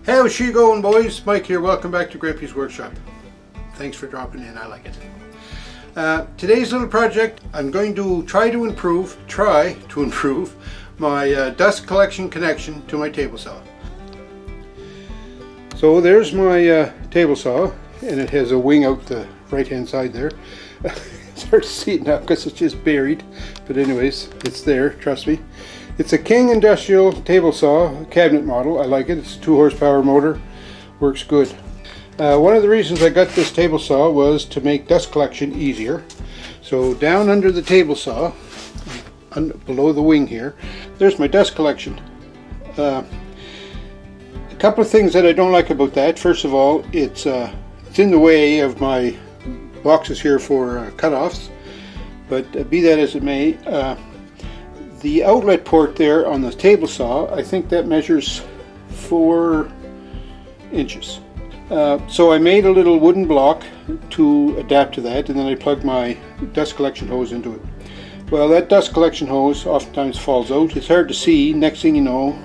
How's she going, boys? Mike here. Welcome back to Grampie's workshop. Thanks for dropping in. I like it. Today's little project, I'm going to try to improve my dust collection connection to my table saw. So there's my table saw, and it has a wing out the right hand side there. It's hard to see it now because it's just buried, but anyways, it's there, trust me. It's a King industrial table saw, cabinet model. I like it. It's a 2 horsepower motor, works good. One of the reasons I got this table saw was to make dust collection easier. So down under the table saw, below the wing here, there's my dust collection. A couple of things that I don't like about that. First of all, it's in the way of my boxes here for cutoffs, but be that as it may, the outlet port there on the table saw, I think that measures 4 inches. So I made a little wooden block to adapt to that, and then I plugged my dust collection hose into it. Well, that dust collection hose oftentimes falls out. It's hard to see. Next thing you know,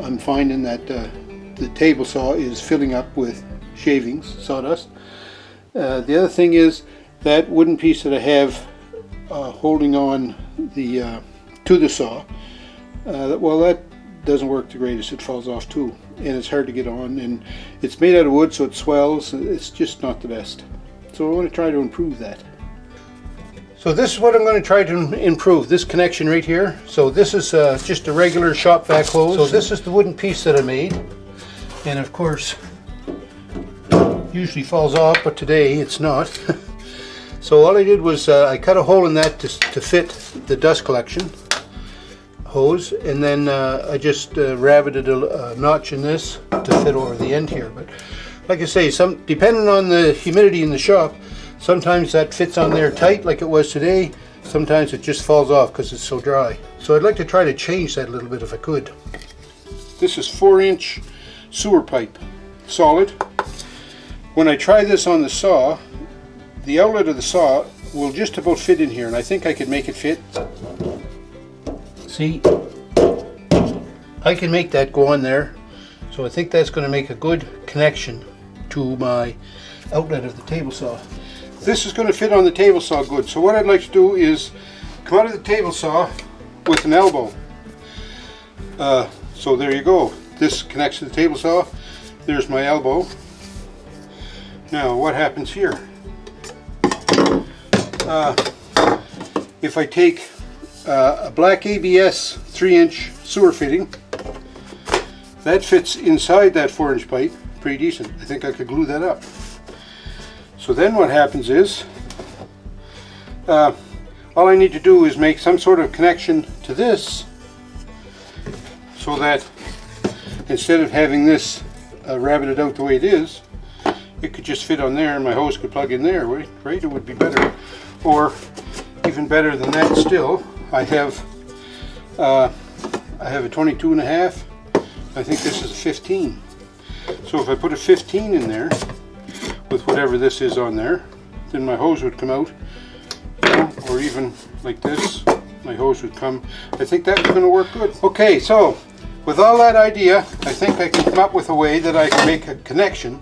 I'm finding that the table saw is filling up with shavings, sawdust. The other thing is that wooden piece that I have holding on the to the saw, well, that doesn't work the greatest. It falls off too, and it's hard to get on, and it's made out of wood, so it swells. It's just not the best. So I want to try to improve that. So this is what I'm going to try to improve, this connection right here. So this is just a regular shop vac hose. So this is the wooden piece that I made, and of course usually falls off, but today it's not. So all I did was I cut a hole in that to fit the dust collection hose, and then I just raveted a notch in this to fit over the end here. But like I say, depending on the humidity in the shop, sometimes that fits on there tight like it was today. Sometimes it just falls off because it's so dry. So I'd like to try to change that a little bit if I could. This is 4-inch sewer pipe, solid. When I try this on the saw, the outlet of the saw will just about fit in here, and I think I could make it fit. See, I can make that go on there, so I think that's going to make a good connection to my outlet of the table saw. This is going to fit on the table saw good, so what I'd like to do is come out of the table saw with an elbow. So there you go. This connects to the table saw. There's my elbow. Now what happens here? If I take a black ABS 3-inch sewer fitting, that fits inside that 4-inch pipe pretty decent. I think I could glue that up. So then what happens is, all I need to do is make some sort of connection to this, so that instead of having this rabbited out the way it is, it could just fit on there, and my hose could plug in there, right? It would be better. Or even better than that still, I have a 22.5. I think this is a 15. So if I put a 15 in there with whatever this is on there, then my hose would come out, or even like this, my hose would come. I think that's going to work good. Okay, so with all that idea, I think I can come up with a way that I can make a connection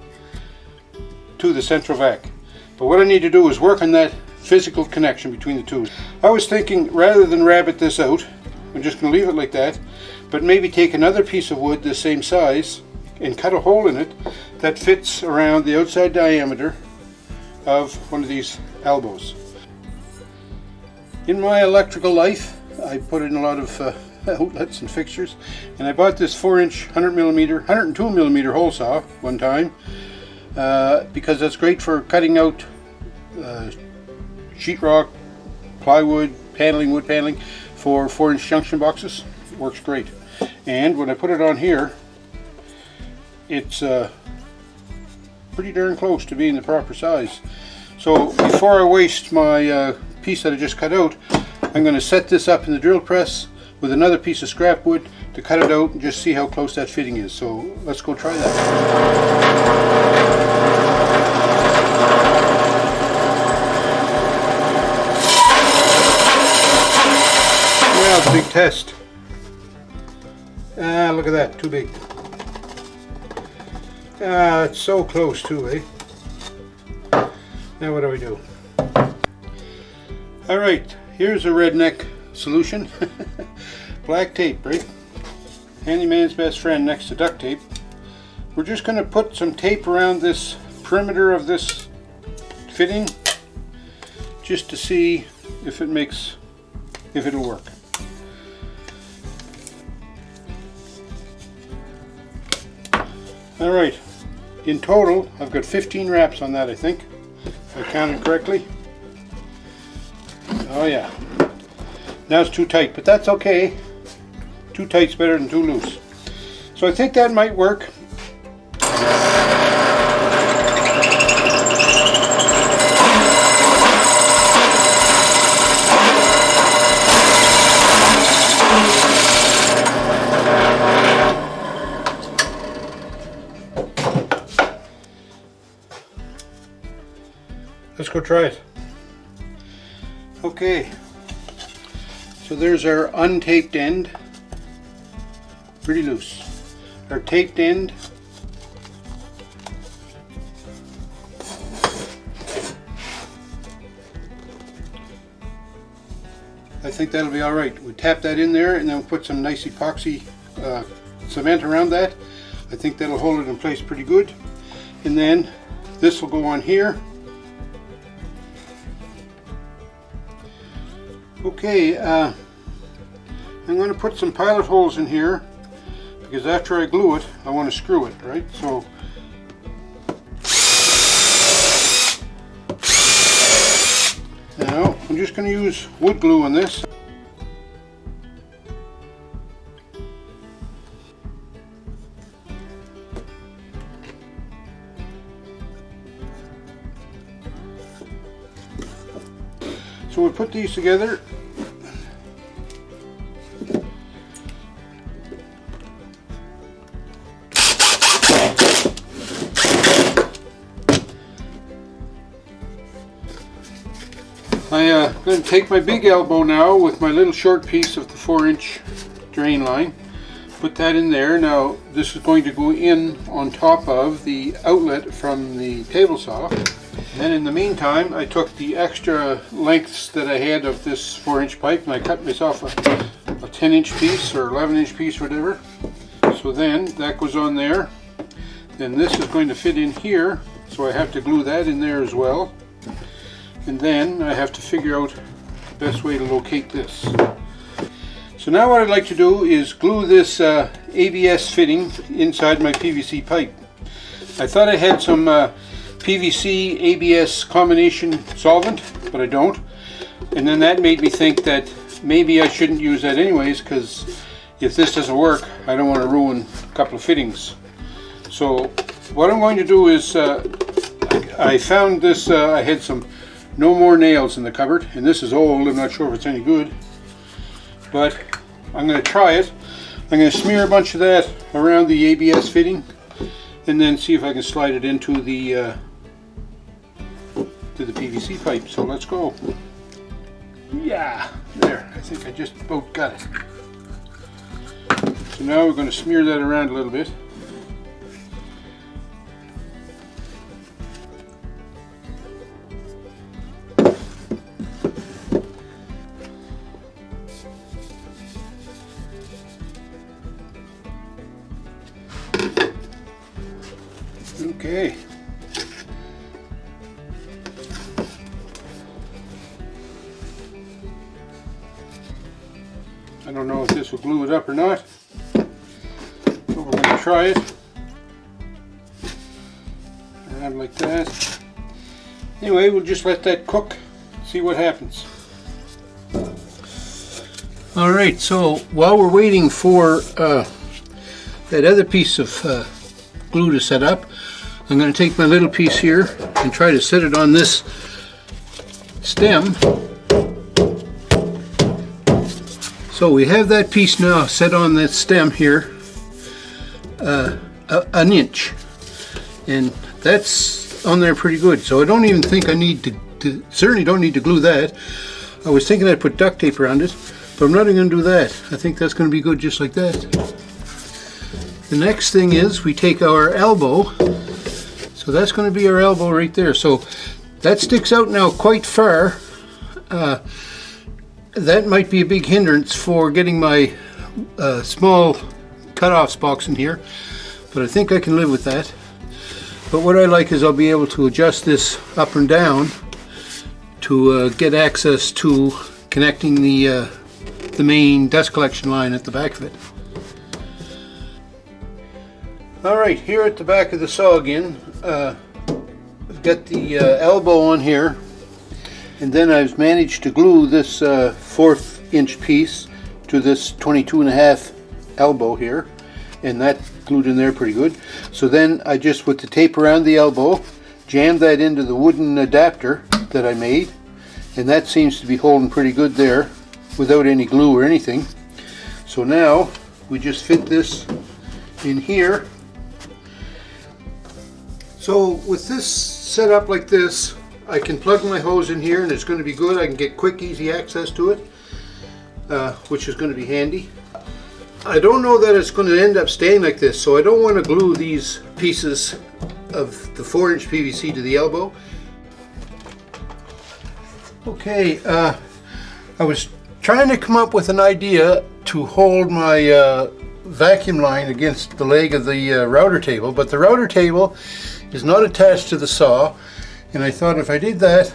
to the central vac. But what I need to do is work on that physical connection between the two. I was thinking, rather than rabbet this out, I'm just going to leave it like that, but maybe take another piece of wood the same size and cut a hole in it that fits around the outside diameter of one of these elbows. In my electrical life, I put in a lot of outlets and fixtures, and I bought this 4-inch 102 millimeter hole saw one time, because that's great for cutting out sheetrock, plywood, wood paneling for 4-inch junction boxes. It works great. And when I put it on here, it's pretty darn close to being the proper size. So before I waste my piece that I just cut out, I'm going to set this up in the drill press with another piece of scrap wood to cut it out and just see how close that fitting is. So let's go try that. Well, big test. Look at that, too big. It's so close too, eh? Now what do we do? Alright, here's a redneck solution. Black tape, right? Handyman's best friend next to duct tape. We're just going to put some tape around this perimeter of this fitting just to see if it'll work. Alright, in total I've got 15 wraps on that, I think, if I counted correctly. Oh yeah, now it's too tight, but that's okay. Too tight's better than too loose. So I think that might work. Let's go try it. Okay, so there's our untaped end, pretty loose. Our taped end, I think that'll be alright. We tap that in there and then we'll put some nice epoxy cement around that. I think that'll hold it in place pretty good. And then this will go on here. Okay, I'm going to put some pilot holes in here because after I glue it, I want to screw it, right? So now I'm just going to use wood glue on this. So we'll put these together. I'm going to take my big elbow now with my little short piece of the 4-inch drain line, put that in there. Now this is going to go in on top of the outlet from the table saw. And then in the meantime I took the extra lengths that I had of this 4-inch pipe and I cut myself a 10-inch piece or 11-inch piece, whatever. So then that goes on there. Then this is going to fit in here, so I have to glue that in there as well. And then I have to figure out the best way to locate this. So now what I'd like to do is glue this ABS fitting inside my PVC pipe. I thought I had some PVC ABS combination solvent, but I don't. And then that made me think that maybe I shouldn't use that anyways, because if this doesn't work, I don't want to ruin a couple of fittings. So what I'm going to do is, I found this, I had some no more nails in the cupboard, and this is old. I'm not sure if it's any good, but I'm going to try it. I'm going to smear a bunch of that around the ABS fitting and then see if I can slide it into the PVC pipe. So let's go. Yeah, there. I think I just about got it. So now we're going to smear that around a little bit. Okay. I don't know if this will glue it up or not, but we're going to try it. Around like that. Anyway, we'll just let that cook, see what happens. Alright, so while we're waiting for that other piece of glue to set up, I'm going to take my little piece here and try to set it on this stem. So we have that piece now set on that stem here, an inch, and that's on there pretty good. So I don't even think I need to certainly don't need to glue that. I was thinking I'd put duct tape around it, but I'm not even going to do that. I think that's going to be good just like that. The next thing is we take our elbow. So that's going to be our elbow right there. So that sticks out now quite far. That might be a big hindrance for getting my small cutoffs box in here, but I think I can live with that. But what I like is I'll be able to adjust this up and down to get access to connecting the main dust collection line at the back of it. Alright, here at the back of the saw again, I've got the elbow on here, and then I've managed to glue this 1/4 inch piece to this 22.5 elbow here, and that glued in there pretty good. So then I just, with the tape around the elbow, jammed that into the wooden adapter that I made, and that seems to be holding pretty good there without any glue or anything. So now we just fit this in here. So with this set up like this, I can plug my hose in here and it's going to be good. I can get quick, easy access to it, which is going to be handy. I don't know that it's going to end up staying like this, so I don't want to glue these pieces of the 4-inch PVC to the elbow. Okay, I was trying to come up with an idea to hold my vacuum line against the leg of the router table, but the router table is not attached to the saw, and I thought if I did that,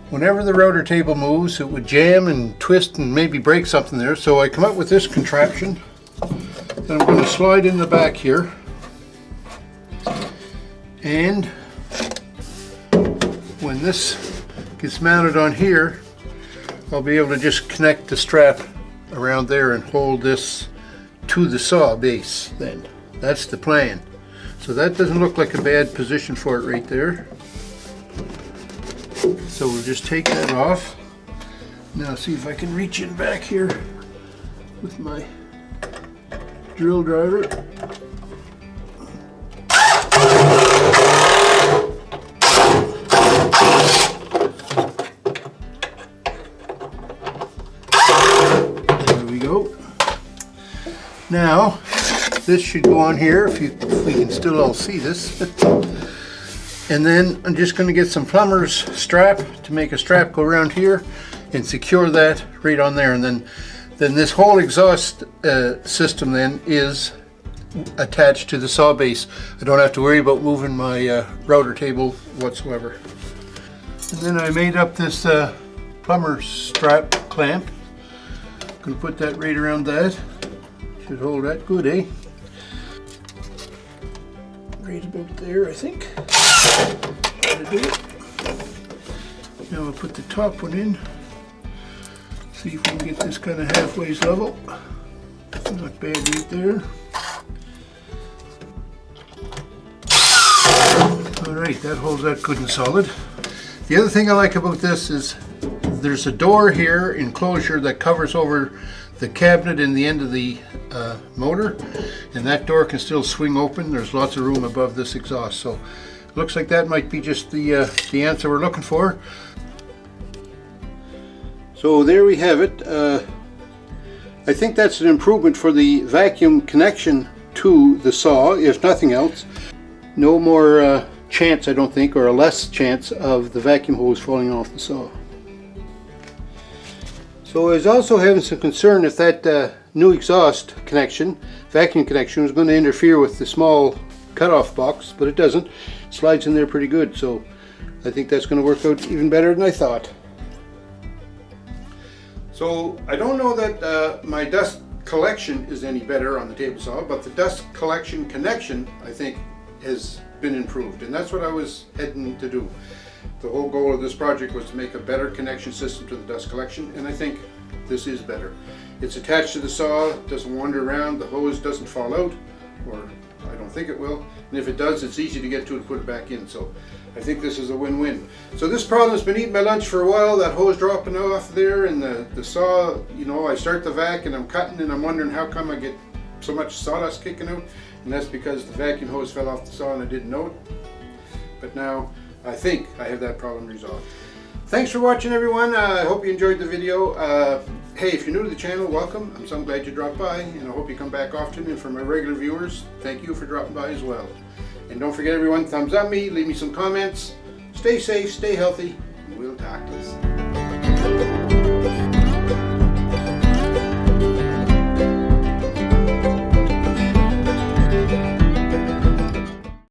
whenever the router table moves, it would jam and twist and maybe break something there. So I come up with this contraption that I'm going to slide in the back here, and when this gets mounted on here, I'll be able to just connect the strap around there and hold this to the saw base. Then that's the plan. So that doesn't look like a bad position for it right there. So we'll just take that off. Now see if I can reach in back here with my drill driver. There we go. Now this should go on here, if we can still all see this. And then I'm just going to get some plumber's strap to make a strap go around here and secure that right on there. And then this whole exhaust system then is attached to the saw base. I don't have to worry about moving my router table whatsoever. And then I made up this plumber's strap clamp. I'm going to put that right around that. Should hold that good, eh? Right about there, I think. That'll do it. Now I'll put the top one in. See if we can get this kind of halfway level. Not bad right there. Alright, that holds that good and solid. The other thing I like about this is there's a door here, enclosure, that covers over the cabinet in the end of the motor, and that door can still swing open. There's lots of room above this exhaust, so it looks like that might be just the answer we're looking for. So there we have it. I think that's an improvement for the vacuum connection to the saw, if nothing else. No more chance, I don't think, or a less chance of the vacuum hose falling off the saw. So I was also having some concern if that new exhaust connection, vacuum connection, was going to interfere with the small cutoff box, but it doesn't. It slides in there pretty good, so I think that's going to work out even better than I thought. So I don't know that my dust collection is any better on the table saw, but the dust collection connection, I think, has been improved, and that's what I was heading to do. The whole goal of this project was to make a better connection system to the dust collection, and I think this is better. It's attached to the saw, it doesn't wander around, the hose doesn't fall out, or I don't think it will, and if it does, it's easy to get to and put it back in, so I think this is a win-win. So this problem's been eating my lunch for a while, that hose dropping off there, and the saw, you know, I start the vac and I'm cutting and I'm wondering how come I get so much sawdust kicking out, and that's because the vacuum hose fell off the saw and I didn't know it. But now I think I have that problem resolved. Thanks for watching, everyone. I hope you enjoyed the video. Hey, if you're new to the channel, welcome. I'm so glad you dropped by, and I hope you come back often. And for my regular viewers, thank you for dropping by as well. And don't forget, everyone, thumbs up me, leave me some comments. Stay safe, stay healthy, and we'll talk to you soon.